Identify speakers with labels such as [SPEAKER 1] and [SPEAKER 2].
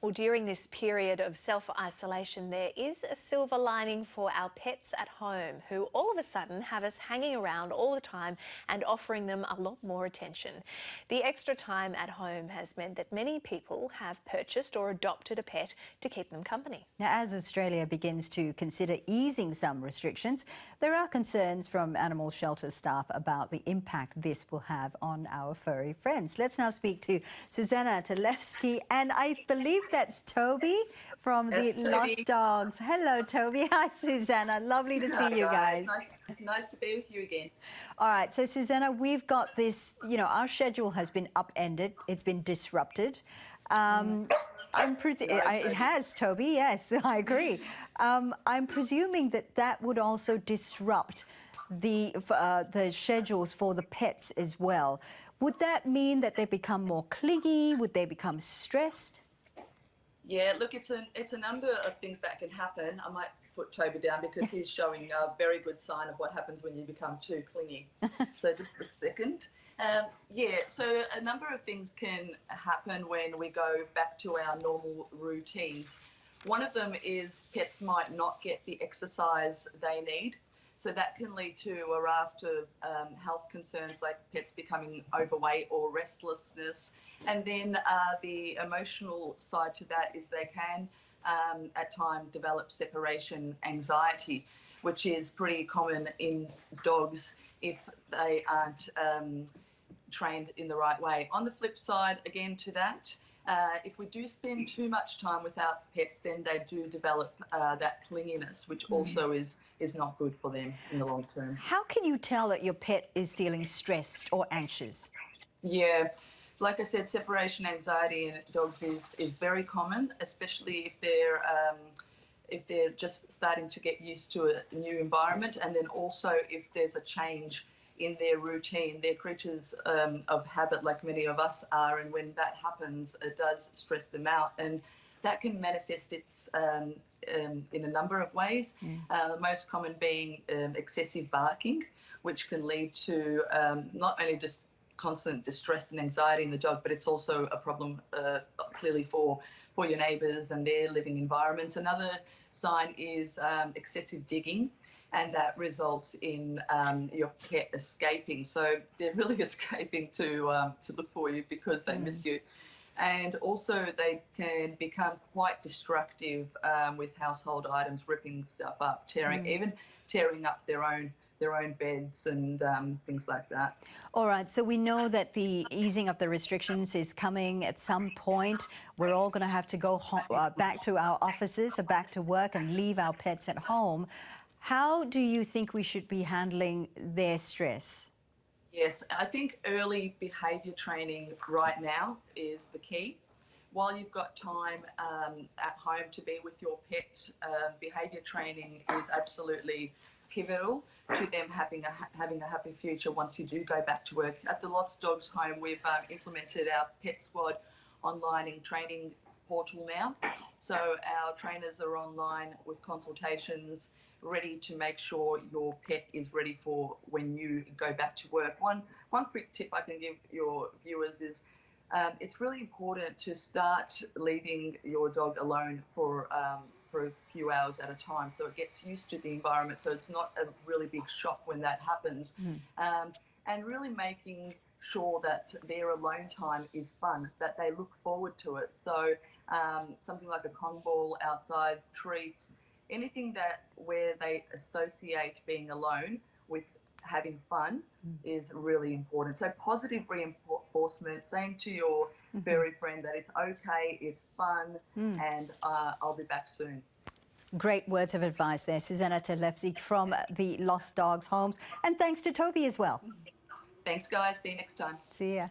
[SPEAKER 1] Well, during this period of self-isolation, there is a silver lining for our pets at home who all of a sudden have us hanging around all the time and offering them a lot more attention. The extra time at home has meant that many people have purchased or adopted a pet to keep them company.
[SPEAKER 2] Now, as Australia begins to consider easing some restrictions, there are concerns from animal shelter staff about the impact this will have on our furry friends. Let's now speak to Susanna Talevsky, and I believe that's Toby from the Lost Dogs. Hello, Toby. Hi, Susanna. Lovely to see you guys.
[SPEAKER 3] Nice to be with you again.
[SPEAKER 2] All right, so Susanna, we've got this, our schedule has been upended. It's been disrupted. It has, Toby, yes, I agree. I'm presuming that would also disrupt the schedules for the pets as well. Would that mean that they become more clingy? Would they become stressed?
[SPEAKER 3] Yeah, look, it's a number of things that can happen. I might put Toby down because he's showing a very good sign of what happens when you become too clingy. So just a second. So a number of things can happen when we go back to our normal routines. One of them is pets might not get the exercise they need. So that can lead to a raft of health concerns like pets becoming overweight or restlessness. And then the emotional side to that is they can at times develop separation anxiety, which is pretty common in dogs if they aren't trained in the right way. On the flip side, again to that, if we do spend too much time with our pets, then they do develop that clinginess, which also is not good for them in the long term.
[SPEAKER 2] How can you tell that your pet is feeling stressed or anxious?
[SPEAKER 3] Yeah, like I said, separation anxiety in dogs is very common, especially if they're just starting to get used to a new environment, and then also if there's a change in their routine. They're creatures of habit like many of us are, and when that happens, it does stress them out, and that can manifest its in a number of ways. The most common being excessive barking, which can lead to not only just constant distress and anxiety in the dog, but it's also a problem clearly for your neighbours and their living environments. Another sign is excessive digging, and that results in your pet escaping. So they're really escaping to look for you because they miss you. And also they can become quite destructive with household items, ripping stuff up, even tearing up their own beds and things like that.
[SPEAKER 2] All right, so we know that the easing of the restrictions is coming at some point. We're all going to have to go back to our offices or back to work and leave our pets at home. How do you think we should be handling their stress?
[SPEAKER 3] Yes, I think early behaviour training right now is the key. While you've got time at home to be with your pet, behaviour training is absolutely pivotal to them having a happy future once you do go back to work. At the Lost Dogs home, we've implemented our Pet Squad online and training portal now. So our trainers are online with consultations, ready to make sure your pet is ready for when you go back to work. One quick tip I can give your viewers is it's really important to start leaving your dog alone for a few hours at a time, so it gets used to the environment, so it's not a really big shock when that happens. And really making sure that their alone time is fun, that they look forward to it. So something like a Kong ball outside, treats, anything where they associate being alone with having fun is really important. So positive reinforcement, saying to your furry friend that it's okay, it's fun, and I'll be back soon.
[SPEAKER 2] Great words of advice there, Susanna Talevsky from the Lost Dogs homes. And thanks to Toby as well.
[SPEAKER 3] Thanks, guys. See you next time.
[SPEAKER 2] See ya.